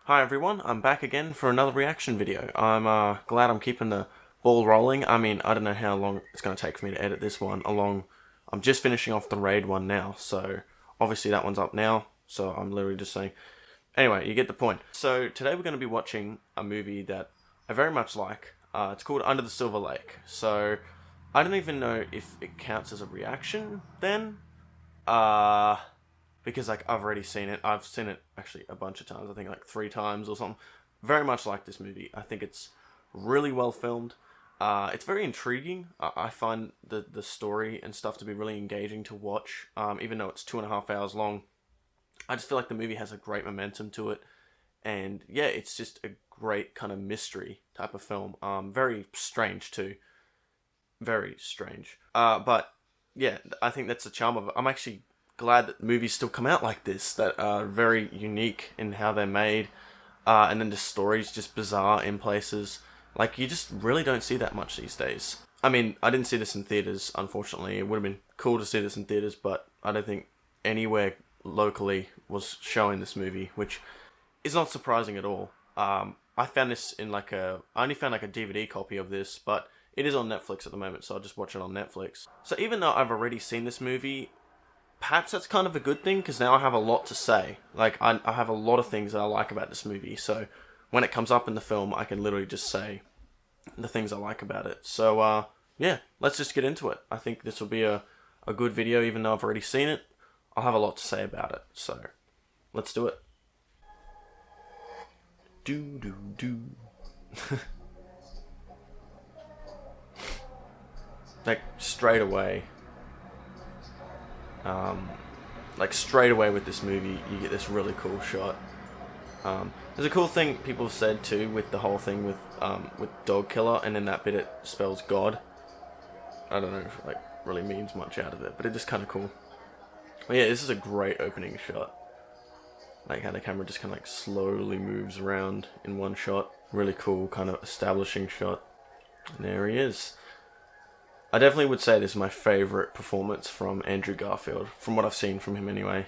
Hi everyone, I'm back again for another reaction video. I'm glad I'm keeping the ball rolling. I mean, I don't know how long it's going to take for me to edit this one along. I'm just finishing off the Raid one now, so obviously that one's up now, so I'm literally just saying. Anyway, you get the point. So today we're going to be watching a movie that I very much like. It's called Under the Silver Lake. So I don't even know if it counts as a reaction then. Because like I've already seen it. I've seen it actually a bunch of times. I think like 3 times or something. Very much like this movie. I think it's really well filmed. It's very intriguing. I find the story and stuff to be really engaging to watch. Even though it's 2.5 hours long, I just feel like the movie has a great momentum to it. And yeah, it's just a great kind of mystery type of film. Very strange too. Very strange. But yeah, I think that's the charm of it. I'm actually glad that movies still come out like this that are very unique in how they're made, and then the story's just bizarre in places. Like, you just really don't see that much these days. I mean, I didn't see this in theaters, unfortunately. It would have been cool to see this in theaters, but I don't think anywhere locally was showing this movie, which is not surprising at all. I found this in I only found like a DVD copy of this, but it is on Netflix at the moment, so I'll just watch it on Netflix. So even though I've already seen this movie, perhaps that's kind of a good thing, because now I have a lot to say. Like, I have a lot of things that I like about this movie, so when it comes up in the film, I can literally just say the things I like about it. So, yeah, let's just get into it. I think this will be a good video, even though I've already seen it. I'll have a lot to say about it, so let's do it. Do. Like, straight away. Like straight away with this movie, you get this really cool shot. There's a cool thing people have said too with the whole thing with dog killer, and then that bit it spells God. I don't know if it like really means much out of it, but it's just kind of cool. But yeah, this is a great opening shot. Like how the camera just kind of like slowly moves around in one shot. Really cool kind of establishing shot. And there he is. I definitely would say this is my favourite performance from Andrew Garfield, from what I've seen from him anyway.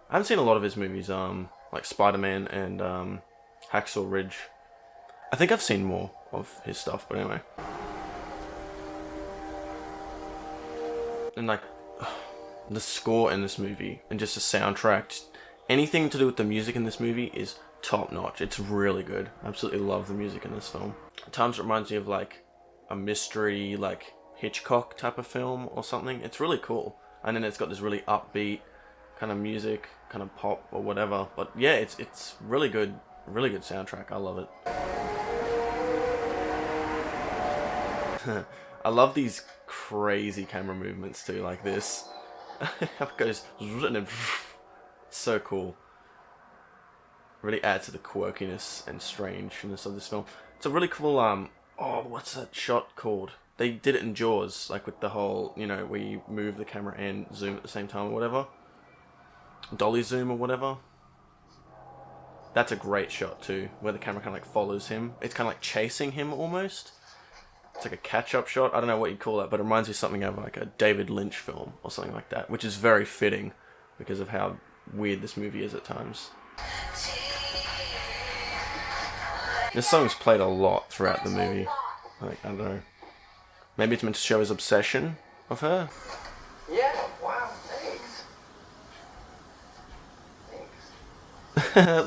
I haven't seen a lot of his movies, like Spider-Man and Hacksaw Ridge. I think I've seen more of his stuff, but anyway. And like, the score in this movie, and just the soundtrack, anything to do with the music in this movie is top notch. It's really good. I absolutely love the music in this film. At times it reminds me of like a mystery, like Hitchcock type of film or something. It's really cool, and then it's got this really upbeat kind of music, kind of pop or whatever. But yeah, it's really good soundtrack. I love it. I love these crazy camera movements too, like this. How it goes and then so cool. Really adds to the quirkiness and strangeness of this film. It's a really cool oh, what's that shot called? They did it in Jaws, like with the whole, you know, where you move the camera and zoom at the same time or whatever. Dolly zoom or whatever. That's a great shot too, where the camera kind of like follows him. It's kind of like chasing him almost. It's like a catch-up shot. I don't know what you'd call that, but it reminds me of something of like a David Lynch film or something like that, which is very fitting because of how weird this movie is at times. This song's played a lot throughout the movie. Like, I don't know. Maybe it's meant to show his obsession of her. Yeah, wow, thanks.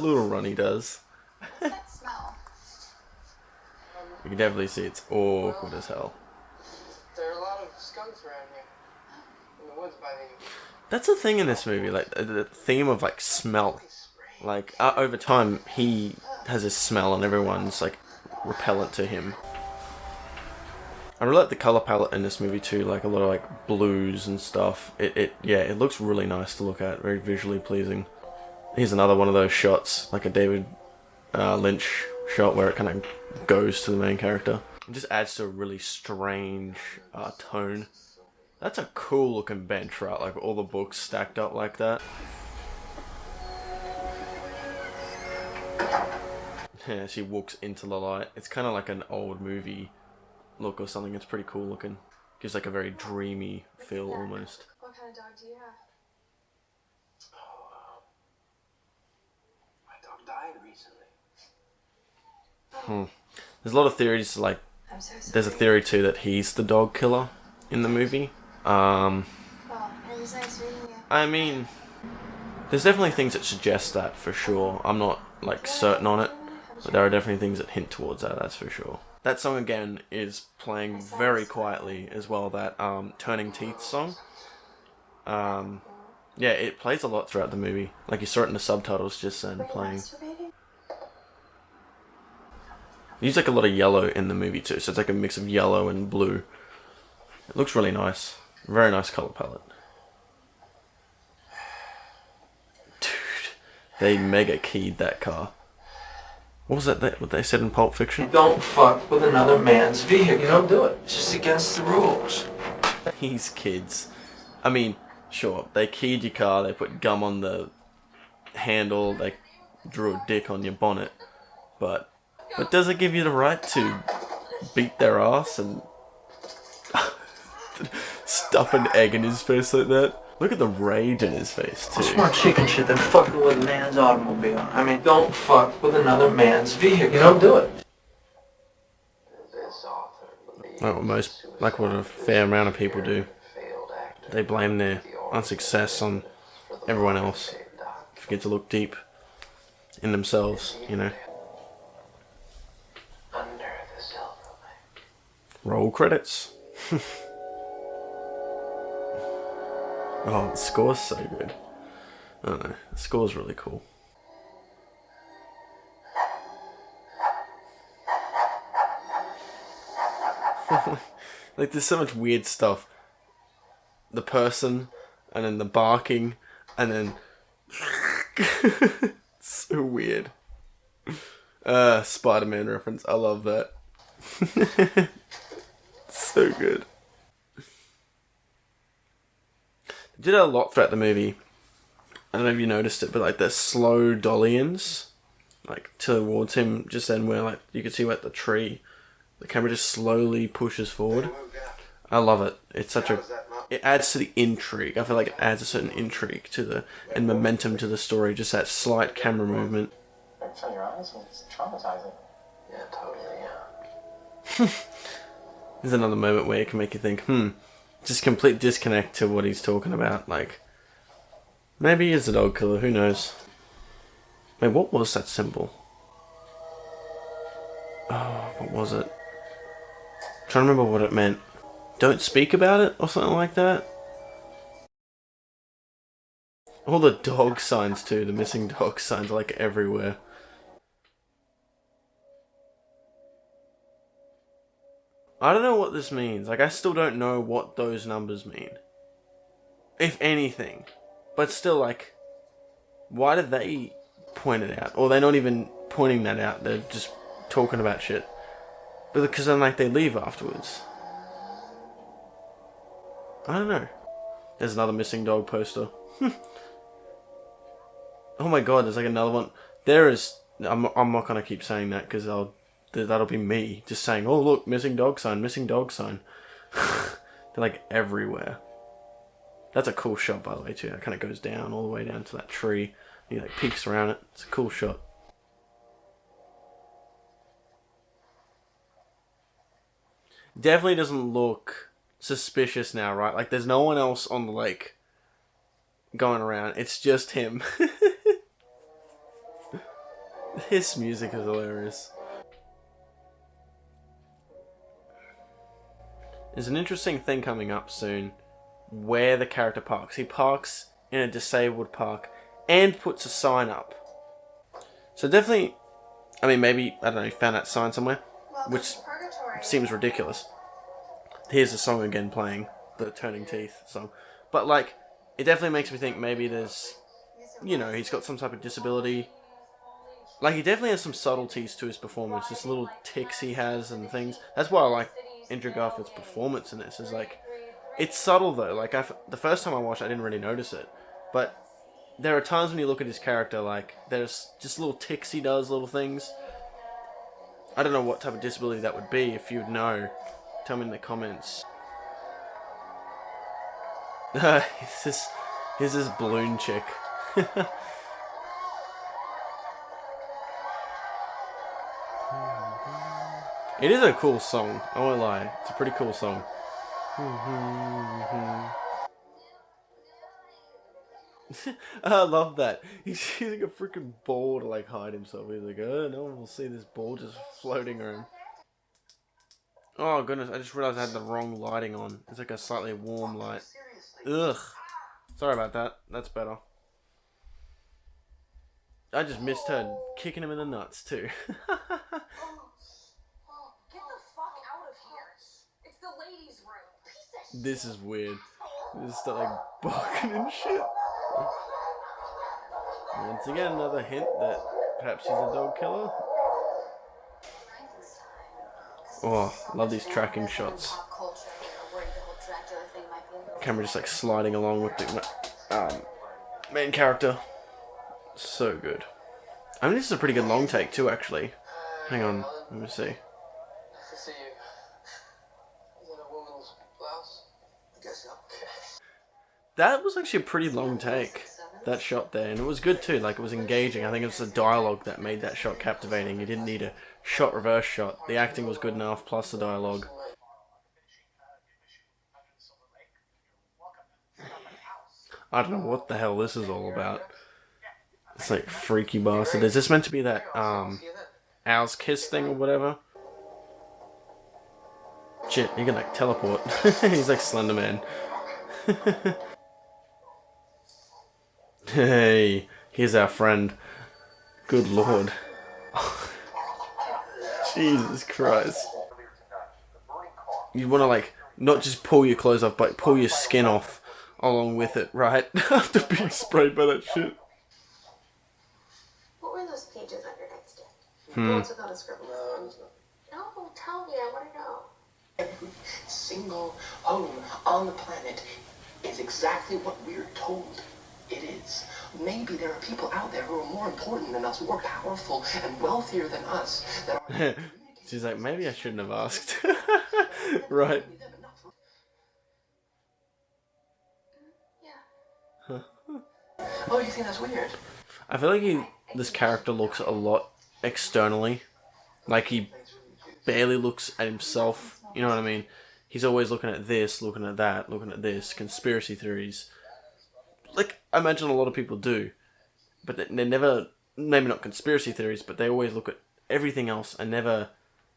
Little Ronnie does. What's that smell? You can definitely see it's awkward as hell. There are a lot of skunks around here. In the woods by the... That's the thing in this movie, like the theme of like smell. Like over time, he has this smell, and everyone's like repellent to him. I really like the color palette in this movie too, like a lot of like blues and stuff. Yeah, it looks really nice to look at, very visually pleasing. Here's another one of those shots, like a David Lynch shot where it kind of goes to the main character. It just adds to a really strange tone. That's a cool looking bench, right? Like all the books stacked up like that. Yeah, she walks into the light. It's kind of like an old movie look or something. It's pretty cool looking. Gives like a very dreamy feel almost. What kind of dog do you have? Oh, my dog died recently. There's a lot of theories, like, I'm so sorry. there's a theory too that he's the dog killer in the movie. Well, it was nice meeting you. I mean, there's definitely things that suggest that for sure. I'm not, like, certain on it, but there are definitely things that hint towards that, that's for sure. That song again is playing very quietly as well, that Turning Teeth song. Yeah, it plays a lot throughout the movie. Like, you saw it in the subtitles just then playing. They use like a lot of yellow in the movie too, so it's like a mix of yellow and blue. It looks really nice. Very nice color palette. Dude, they mega keyed that car. What was that what they said in Pulp Fiction? You don't fuck with another man's vehicle. You don't do it. It's just against the rules. These kids. I mean, sure, they keyed your car, they put gum on the handle, they drew a dick on your bonnet, but does it give you the right to beat their ass and stuff an egg in his face like that? Look at the rage in his face too. It's more chicken shit than fucking with a man's automobile. I mean, don't fuck with another man's vehicle. You don't do it. Like what a fair amount of people do. They blame their unsuccess on everyone else. Forget to look deep in themselves, you know. Roll credits. Oh, the score's so good. I don't know. The score's really cool. Like, there's so much weird stuff. The person, and then the barking, and then... so weird. Spider-Man reference. I love that. So good. They did a lot throughout the movie. I don't know if you noticed it, but like the slow dolly-ins, like towards him just then, where like you can see like the tree, the camera just slowly pushes forward. I love it. It's such a... It adds to the intrigue. I feel like it adds a certain intrigue to the... and momentum to the story. Just that slight camera movement. It's on your eyes and it's traumatizing. Yeah, totally, yeah. There's another moment where it can make you think, just complete disconnect to what he's talking about. Like, maybe he is a dog killer, who knows? Wait, what was that symbol? Oh, what was it? I'm trying to remember what it meant. Don't speak about it, or something like that? All the dog signs too, the missing dog signs are like everywhere. I don't know what this means. Like, I still don't know what those numbers mean. If anything. But still, like, why did they point it out? Or they're not even pointing that out. They're just talking about shit. But because then, like, they leave afterwards. I don't know. There's another missing dog poster. Oh my god, there's like another one. There is... I'm not gonna keep saying that because that'll be me just saying, oh look, missing dog sign, missing dog sign. They're like everywhere. That's a cool shot, by the way, too. It kind of goes down all the way down to that tree. And he like peeks around it. It's a cool shot. Definitely doesn't look suspicious now, right? Like there's no one else on the lake going around. It's just him. His music is hilarious. There's an interesting thing coming up soon where the character parks. He parks in a disabled park and puts a sign up. So definitely, I mean, maybe, I don't know, he found that sign somewhere, which seems ridiculous. Here's the song again playing, the Turning Teeth song. But like, it definitely makes me think maybe there's, you know, he's got some type of disability. Like, he definitely has some subtleties to his performance, just little tics he has and things. That's why I like Andrew Garfield's performance in this, is like, it's subtle though. Like, the first time I watched it, I didn't really notice it. But there are times when you look at his character, like, there's just little tics he does, little things. I don't know what type of disability that would be. If you'd know, tell me in the comments. Here's this balloon chick. It is a cool song, I won't lie. It's a pretty cool song. I love that. He's using a freaking ball to like hide himself. He's like, oh, no one will see this ball just floating around. Oh goodness, I just realized I had the wrong lighting on. It's like a slightly warm light. Ugh. Sorry about that. That's better. I just missed her kicking him in the nuts too. Get the fuck out of here. It's the ladies' room. This is weird. Just start like barking and shit. Once again, another hint that perhaps he's a dog killer. Oh, love these tracking shots. Camera just like sliding along with the main character. So good. I mean, this is a pretty good long take too, actually. Hang on, let me see. Nice to see you. Is that a woman's blouse? I guess so. That was actually a pretty long take, that shot there, and it was good too, like it was engaging. I think it was the dialogue that made that shot captivating. You didn't need a shot reverse shot. The acting was good enough, plus the dialogue. I don't know what the hell this is all about. It's like freaky bastard. Is this meant to be that Owl's Kiss thing or whatever? Shit, he can like teleport. He's like Slender Man. Hey, here's our friend. Good lord. Jesus Christ. You want to like not just pull your clothes off, but pull your skin off along with it, right? After being sprayed by that shit. What were those pages on your nightstand? What's it on the scribble? No, tell me. I want to know. Every single home on the planet is exactly what we're told it is. Maybe there are people out there who are more important than us, more powerful and wealthier than us. That are She's like, maybe I shouldn't have asked. Right. Yeah. Oh, you think that's weird? I feel like this character looks a lot externally. Like he barely looks at himself. You know what I mean? He's always looking at this, looking at that, looking at this. Conspiracy theories. Like, I imagine a lot of people do. But they never, maybe not conspiracy theories, but they always look at everything else and never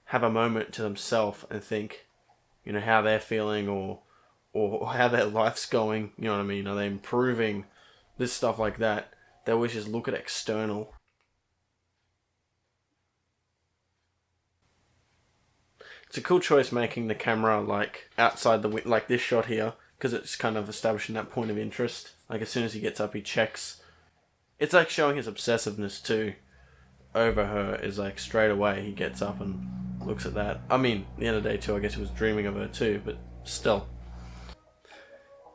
have a moment to themselves and think, you know, how they're feeling or how their life's going. You know what I mean? Are they improving? This stuff like that. They always just look at external. It's a cool choice making the camera like outside the like this shot here, because it's kind of establishing that point of interest. Like as soon as he gets up, he checks. It's like showing his obsessiveness too over her. Is like straight away he gets up and looks at that. I mean, the other day too, I guess he was dreaming of her too, but still.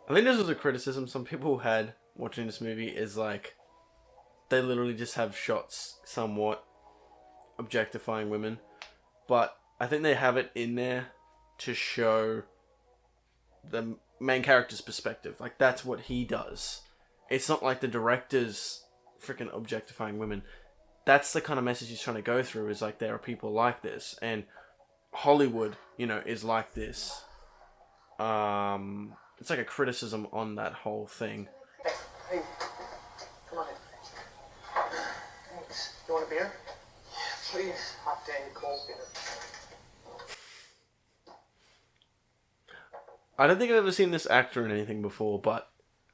I think this was a criticism some people had watching this movie, is like they literally just have shots somewhat objectifying women, but I think they have it in there to show the main character's perspective. Like, that's what he does. It's not like the director's freaking objectifying women. That's the kind of message he's trying to go through, is like, there are people like this, and Hollywood, you know, is like this. It's like a criticism on that whole thing. Hey, come on in. Thanks. You want a beer? Yeah, please. Hot day, cold beer. I don't think I've ever seen this actor in anything before, but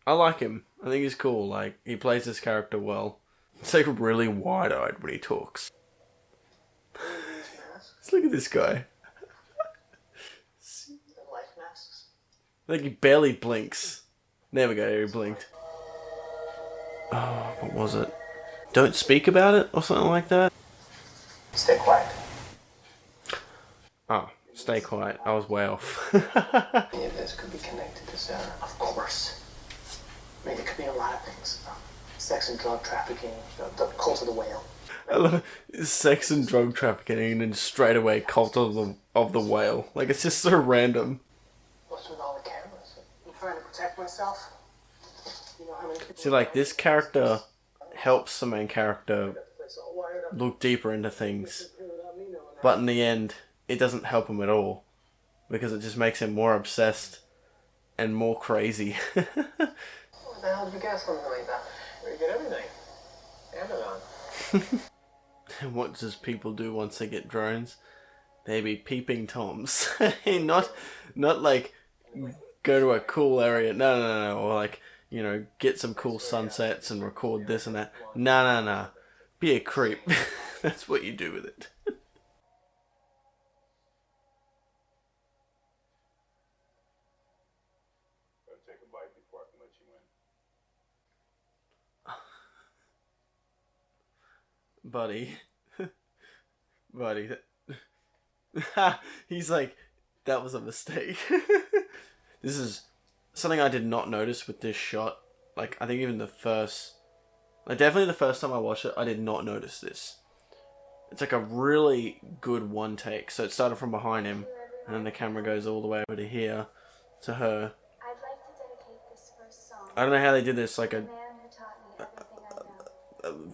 I like him. I think he's cool. Like, he plays this character well. It's like really wide-eyed when he talks. Let's look at this guy. Life masks. Like, he barely blinks. There we go, he blinked. Oh, what was it? Don't speak about it, or something like that? Stay quiet. Oh, stay quiet. I was way off. Any of this could be connected to Sarah. Of course. I mean, it could be a lot of things. Sex and drug trafficking, the cult of the whale. I love it. Sex and drug trafficking, and then straight away cult of the whale. Like, it's just so random. What's with all the cameras? I'm trying to protect myself. You know how many people... See, like, this character helps the main character look deeper into things. But in the end, it doesn't help him at all, because it just makes him more obsessed and more crazy. What the hell did you get something like that? We get everything. Amazon. And what does people do once they get drones? They be peeping toms. not like go to a cool area. No. Or like, you know, get some cool sunsets and record this and that. No. Be a creep. That's what you do with it. Take a bite before I can let you in. Buddy. He's like, that was a mistake. This is something I did not notice with this shot. Like, I think even definitely the first time I watched it, I did not notice this. It's like a really good one take. So it started from behind him, and then the camera goes all the way over to here, to her. I'd like to dedicate this first song I don't know how they did this, like to a... the man who taught me everything I know.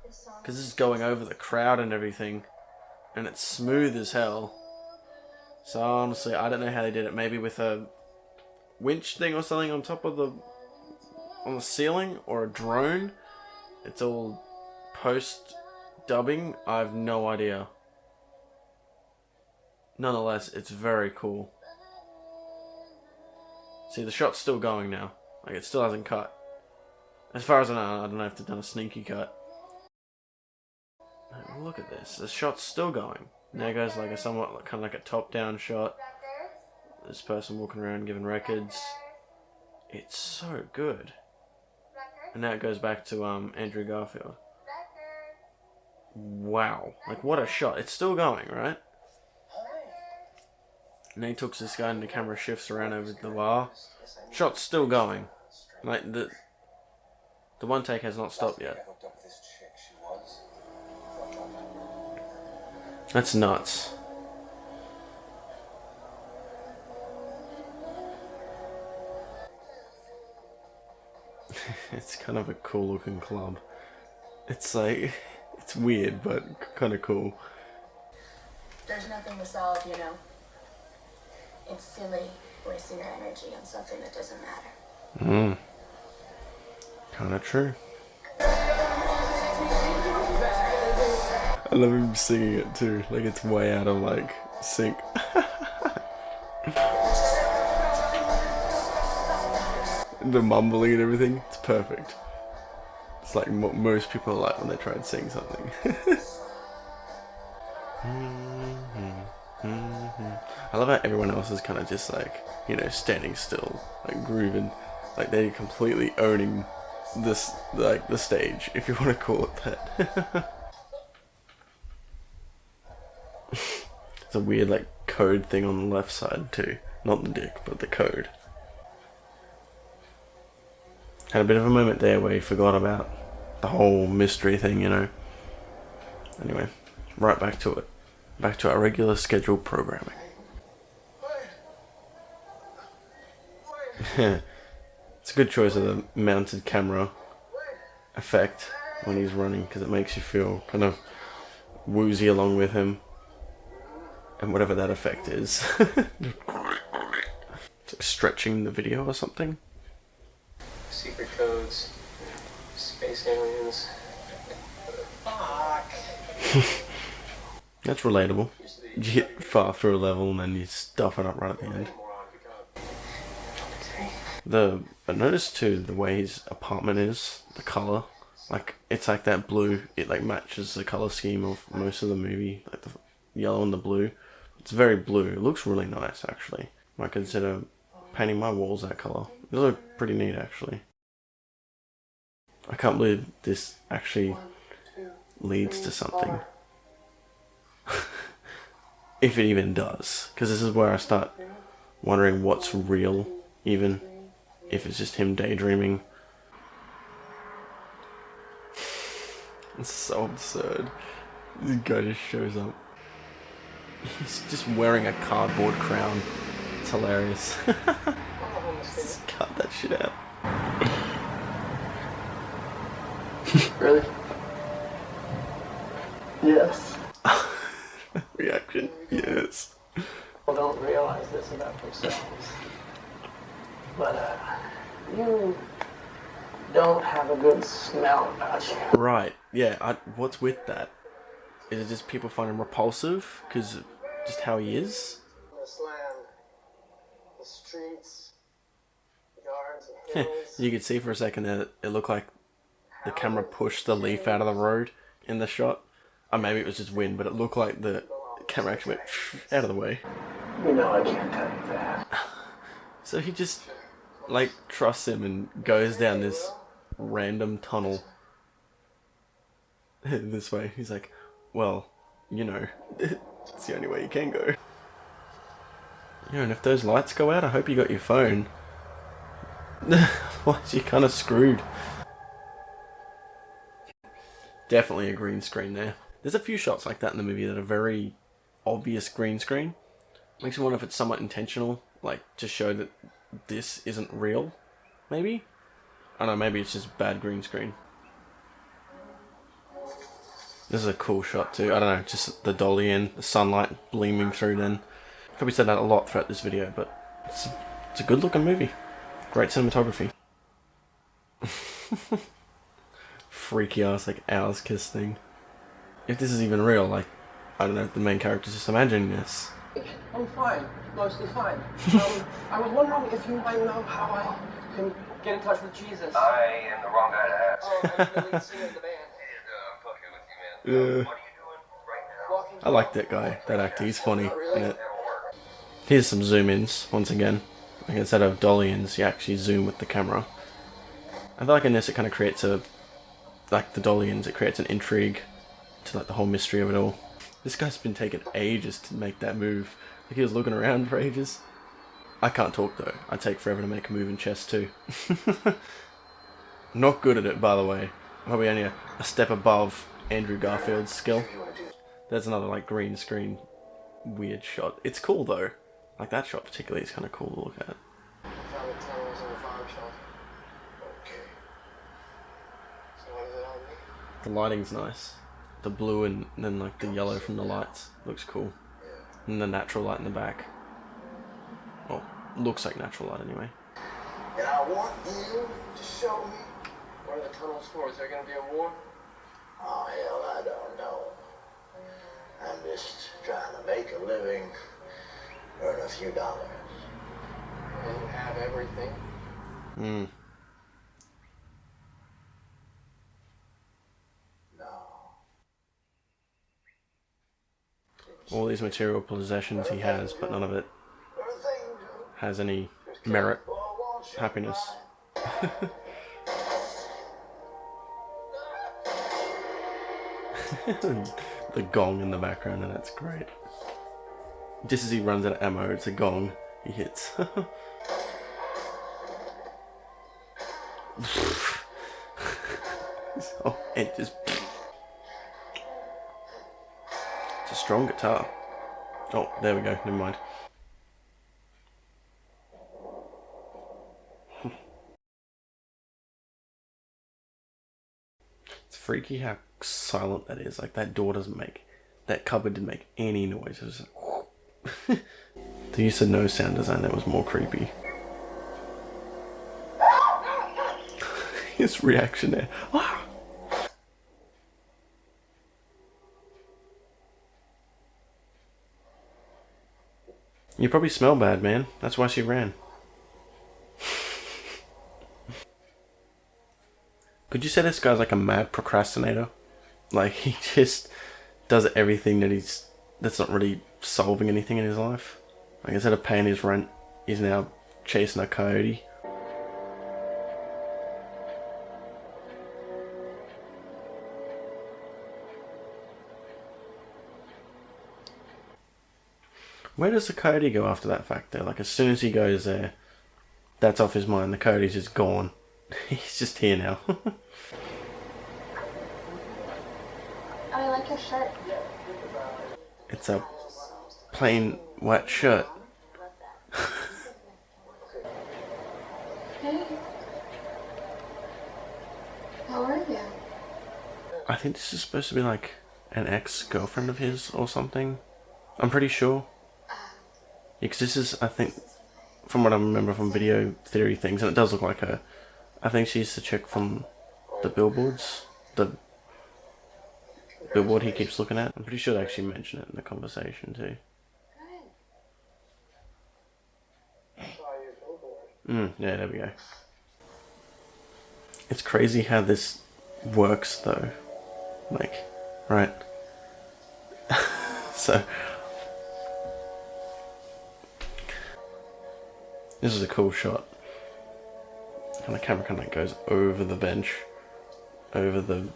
This song Because this is going over the crowd and everything, and it's smooth as hell. So honestly, I don't know how they did it. Maybe with a winch thing or something on top of on the ceiling, or a drone. It's all post dubbing. I have no idea. Nonetheless, it's very cool. See, the shot's still going now. Like, it still hasn't cut. As far as I know, I don't know if they've done a sneaky cut. Look at this. The shot's still going. There goes like a somewhat kind of like a top-down shot. This person walking around giving records. It's so good. And now it goes back to Andrew Garfield. Wow. Like, what a shot. It's still going, right? And then he talks to this guy and the camera shifts around over the bar. Shot's still going. Like, the one take has not stopped yet. That's nuts. It's kind of a cool looking club. It's like, it's weird, but kind of cool. There's nothing to solve, you know. It's silly wasting your energy on something that doesn't matter. Kind of true. I love him singing it too. Like, it's way out of like sync. The mumbling and everything, it's perfect. It's like what most people are like when they try and sing something. I love how everyone else is kind of just like, you know, standing still, like grooving, like they're completely owning this, like the stage, if you want to call it that. It's a weird like code thing on the left side too, not the dick, but the code. Had a bit of a moment there where he forgot about the whole mystery thing, you know. Anyway, right back to it. Back to our regular scheduled programming. It's a good choice of the mounted camera effect when he's running, because it makes you feel kind of woozy along with him. And whatever that effect is. It's like stretching the video or something. Secret codes. Space aliens. Fuck. That's relatable. You get far through a level and then you stuff it up right at the end. I noticed too the way his apartment is, the colour. Like, it's like that blue. It like matches the colour scheme of most of the movie, like the yellow and the blue. It's very blue. It looks really nice, actually. I might consider painting my walls that colour. It looks pretty neat, actually. I can't believe this actually leads to something. If it even does. Because this is where I start wondering what's real, even. If it's just him daydreaming. It's so absurd. This guy just shows up. He's just wearing a cardboard crown. It's hilarious. Just cut that shit out. Really? Yes. reaction. Yes. People don't realize this about themselves. But, you don't have a good smell about you. Right. Yeah. What's with that? Is it just people find him repulsive because just how he is? This land, the streets, yards and hills. You could see for a second that it looked like the camera pushed the leaf out of the road in the shot. Or maybe it was just wind, but it looked like the camera actually went out of the way. You know I can't tell you that. So he just, like, trusts him and goes down this random tunnel this way. He's like, well, you know, it's the only way you can go. Yeah, and if those lights go out, I hope you got your phone. Otherwise, you're kind of screwed. Definitely a green screen there. There's a few shots like that in the movie that are very obvious green screen. Makes me wonder if it's somewhat intentional, like to show that this isn't real, maybe? I don't know, maybe it's just bad green screen. This is a cool shot too. I don't know, just the dolly and the sunlight gleaming through then. Probably said that a lot throughout this video, but it's a good looking movie. Great cinematography. Freaky ass, like, owl's kiss thing. If this is even real, like, I don't know if the main character's just imagining this. I'm fine, mostly fine. I was wondering if you might know how I can get in touch with Jesus. I am the wrong guy to ask. Oh, I'm the lead singer of the band. I'm fucking with you, man. Yeah. What are you doing right now? Walking I like that guy, that actor, he's funny really? in it. Here's some zoom-ins, once again. Like instead of dolly-ins, you actually zoom with the camera. I feel like in this it kind of creates a, like the dolly-ins, it creates an intrigue to like the whole mystery of it all. This guy's been taking ages to make that move. Like he was looking around for ages. I can't talk though. I take forever to make a move in chess too. Not good at it, by the way. Probably only a step above Andrew Garfield's skill. There's another like green screen weird shot. It's cool though. Like that shot particularly is kind of cool to look at. Found the tunnels in the farm shop. Okay. So what is it on me? The lighting's nice. The blue and then like the yellow from the lights looks cool. And the natural light in the back. Well, looks like natural light anyway. And I want you to show me. What are the tunnels for? Is there going to be a war? Oh, hell, I don't know. I'm just trying to make a living, earn a few dollars. And you have everything. Hmm. No. All these material possessions he has, but none of it Everything has any merit, won't you happiness. The gong in the background, and that's great. Just as he runs out of ammo, it's a gong he hits. Oh, it just... It's a strong guitar. Oh, there we go, never mind. It's freaky how silent that is. Like that door doesn't make, that cupboard didn't make any noise. It was like, the use of no sound design that was more creepy. His reaction there. You probably smell bad, man. That's why she ran. Could you say this guy's like a mad procrastinator? Like he just does everything that's not really solving anything in his life. Like instead of paying his rent, he's now chasing a coyote. Where does the coyote go after that fact though? Like as soon as he goes there, that's off his mind. The coyote's just gone. He's just here now. I like your shirt. It's a plain white shirt. Hey. How are you? I think this is supposed to be like an ex-girlfriend of his or something. I'm pretty sure. Because this is, I think, from what I remember from video theory things, and it does look like her. I think she's the chick from the billboards. The billboard he keeps looking at. I'm pretty sure they actually mention it in the conversation too. Yeah, there we go. It's crazy how this works though. Like, right. So, this is a cool shot. And the camera kind of goes over the bench, over the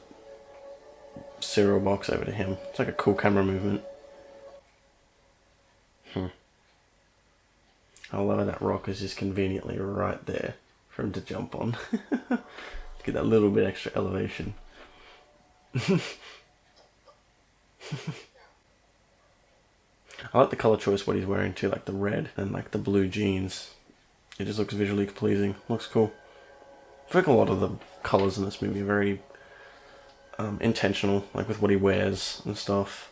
cereal box, over to him. It's like a cool camera movement. I love how that rock is just conveniently right there for him to jump on. Get that little bit extra elevation. I like the colour choice, what he's wearing too, like the red and like the blue jeans. It just looks visually pleasing. Looks cool. I feel like a lot of the colours in this movie are very intentional, like with what he wears and stuff.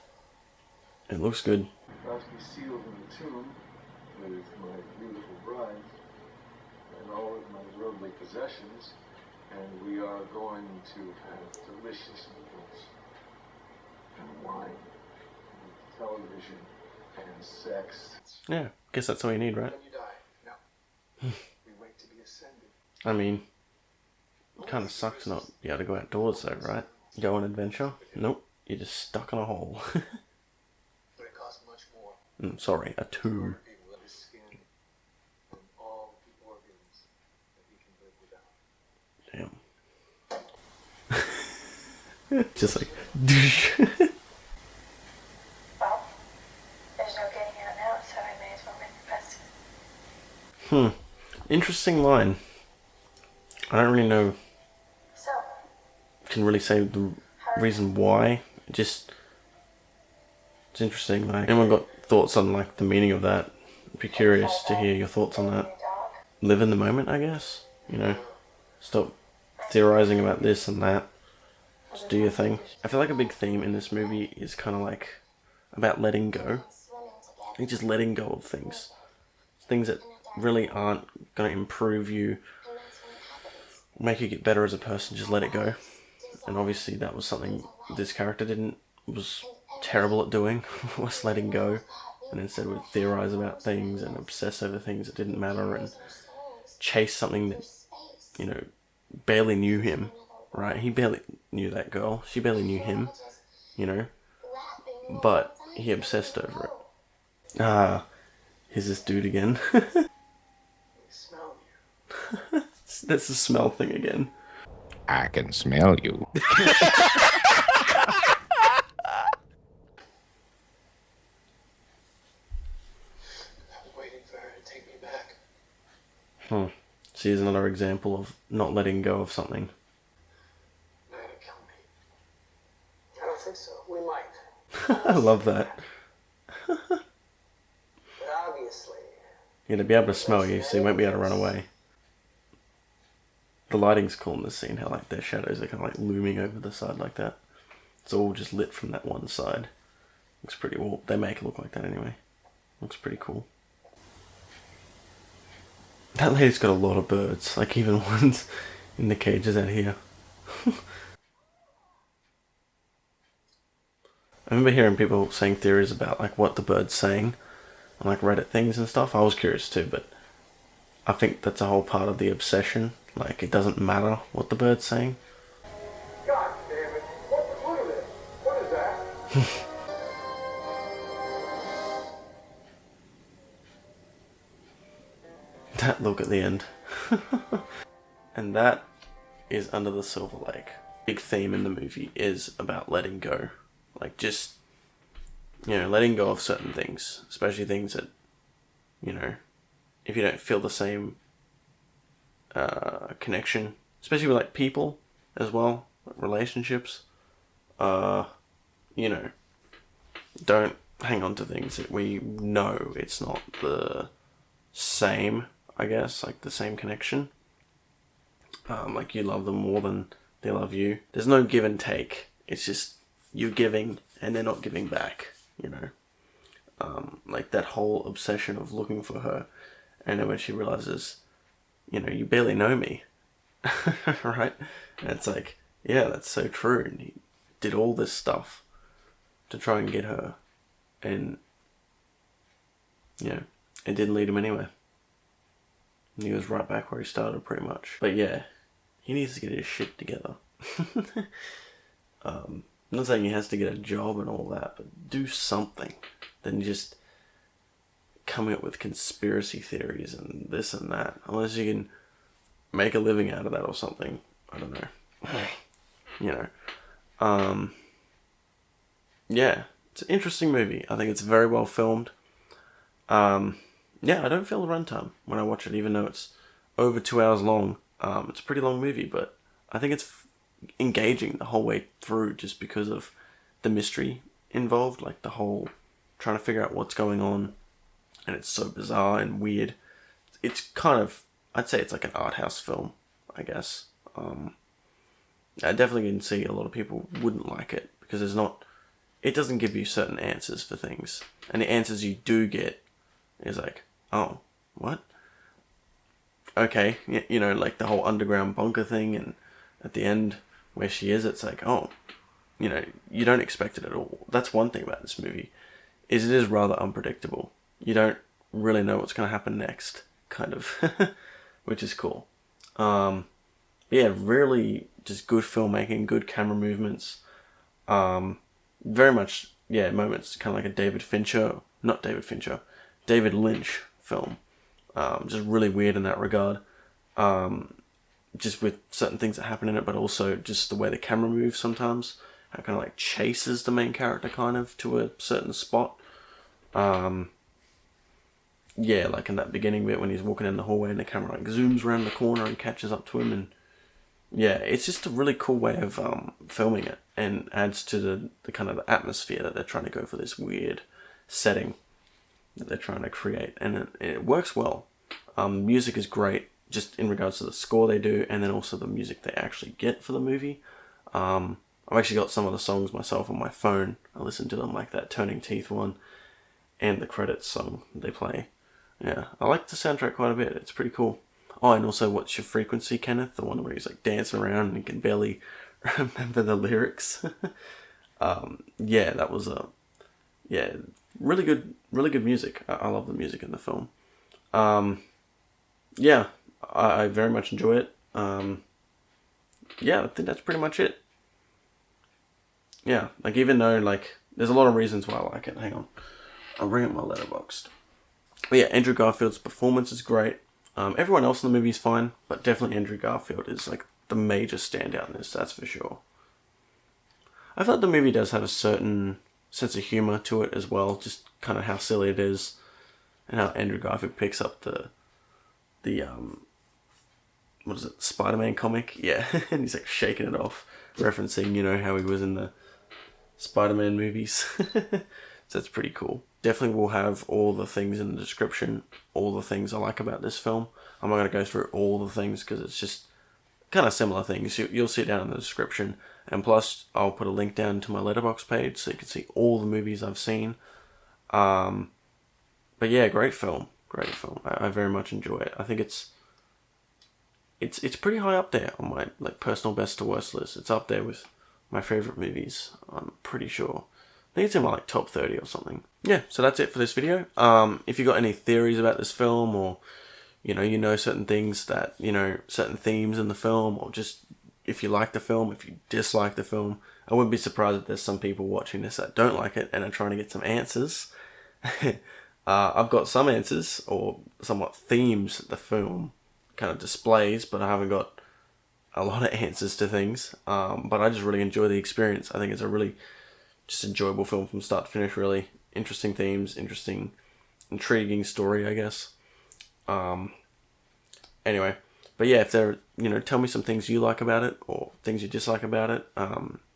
It looks good. About to be sealed in the tomb with my beautiful bride and all of my worldly possessions, and we are going to have delicious meals and wine and television and sex. Yeah, guess that's all you need, right? When you die, no. We wait to be ascended. I mean, it kind of sucks not be able to go outdoors though, right? Go on adventure? Nope, you're just stuck in a hole. But it costs much more. Sorry, a tomb. People that his skin and all the organs that he can live without. Damn. Just like, Well, there's no getting out now, so I may as well make the best. Interesting line. I don't really know, So, can really say the reason why. It's interesting. Like, anyone got thoughts on like the meaning of that? I'd be curious to hear your thoughts on that. Live in the moment, I guess. You know, stop theorizing about this and that. Just do your thing. I feel like a big theme in this movie is kind of like about letting go. I think just letting go of things. Things that really aren't going to improve you, make you get better as a person, just let it go. And obviously that was something this character was terrible at doing, was letting go. And instead would theorize about things and obsess over things that didn't matter and chase something that, you know, barely knew him, right? He barely knew that girl. She barely knew him, you know. But he obsessed over it. Here's this dude again. Smell you. That's the smell thing again. I can smell you. Waiting for her to take me back. See, here's another example of not letting go of something. Now to kill me. I don't think so. We might. I love that. But obviously, Yeah, to be able to smell you, so you won't be able to run away. The lighting's cool in this scene, how like their shadows are kind of like looming over the side like that. It's all just lit from that one side. Looks pretty well. They make it look like that anyway. Looks pretty cool. That lady's got a lot of birds, like even ones in the cages out here. I remember hearing people saying theories about like what the bird's saying on like Reddit things and stuff. I was curious too, but I think that's a whole part of the obsession. Like it doesn't matter what the bird's saying. God damn it. Look at this. What is that? That look at the end. And that is Under the Silver Lake. Big theme in the movie is about letting go. Like just, you know, letting go of certain things. Especially things that, you know, if you don't feel the same connection. Especially with like people as well. Like relationships. You know, don't hang on to things that we know it's not the same, I guess, like the same connection. Like you love them more than they love you. There's no give and take. It's just you giving and they're not giving back, you know. like that whole obsession of looking for her, and then when she realizes, you know, you barely know me, right? And it's like, yeah, that's so true. And he did all this stuff to try and get her, and yeah, it didn't lead him anywhere. And he was right back where he started, pretty much. But yeah, he needs to get his shit together. I'm not saying he has to get a job and all that, but do something than just coming up with conspiracy theories and this and that. Unless you can make a living out of that or something. I don't know. You know. Yeah, it's an interesting movie. I think it's very well filmed. Yeah, I don't feel the runtime when I watch it, even though it's over 2 hours long. It's a pretty long movie, but I think it's engaging the whole way through just because of the mystery involved, like the whole trying to figure out what's going on, and it's so bizarre and weird. It's kind of, I'd say it's like an art house film, I guess. I definitely can see a lot of people wouldn't like it because it doesn't give you certain answers for things, and the answers you do get is like, oh, what? Okay, you know, like the whole underground bunker thing, and at the end where she is, it's like, oh, you know, you don't expect it at all. That's one thing about this movie, is it is rather unpredictable. You don't really know what's going to happen next, kind of, which is cool. Yeah, really just good filmmaking, good camera movements. Very much, yeah, moments kind of like a David Lynch film. Just really weird in that regard. Just with certain things that happen in it, but also just the way the camera moves sometimes. How it kind of like chases the main character kind of to a certain spot. Yeah, like in that beginning bit when he's walking in the hallway and the camera like zooms around the corner and catches up to him, and yeah, it's just a really cool way of filming it, and adds to the kind of the atmosphere that they're trying to go for, this weird setting that they're trying to create, and it works well. Music is great, just in regards to the score they do, and then also the music they actually get for the movie. I've actually got some of the songs myself on my phone. I listen to them, like that Turning Teeth one, and the credits song they play. Yeah, I like the soundtrack quite a bit. It's pretty cool. Oh, and also What's Your Frequency, Kenneth? The one where he's like dancing around and he can barely remember the lyrics. Yeah, that was really good music. I love the music in the film. Yeah, I very much enjoy it. Yeah, I think that's pretty much it. Yeah, like even though like there's a lot of reasons why I like it. Hang on, I'll bring up my letterboxd. But yeah, Andrew Garfield's performance is great. Everyone else in the movie is fine, but definitely Andrew Garfield is like the major standout in this, that's for sure. I thought the movie does have a certain sense of humor to it as well, just kind of how silly it is, and how Andrew Garfield picks up the what is it, Spider-Man comic? Yeah, and he's like shaking it off, referencing, you know, how he was in the Spider-Man movies. So it's pretty cool. Definitely will have all the things in the description, all the things I like about this film. I'm not going to go through all the things because it's just kind of similar things. You'll see it down in the description. And plus, I'll put a link down to my Letterboxd page so you can see all the movies I've seen. But yeah, great film. Great film. I very much enjoy it. I think it's pretty high up there on my like personal best to worst list. It's up there with my favorite movies, I'm pretty sure. I think it's in my like top 30 or something. Yeah, so that's it for this video. If you got any theories about this film, or you know certain things that, certain themes in the film, or just if you like the film, if you dislike the film, I wouldn't be surprised if there's some people watching this that don't like it and are trying to get some answers. I've got some answers, or somewhat themes the film kind of displays, but I haven't got a lot of answers to things. But I just really enjoy the experience. I think it's a really just enjoyable film from start to finish, really. Interesting themes, intriguing story, I guess. Anyway, but yeah, if there, tell me some things you like about it, or things you dislike about it.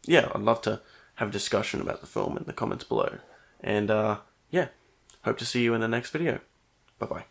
Yeah, I'd love to have a discussion about the film in the comments below. And yeah, hope to see you in the next video. Bye-bye.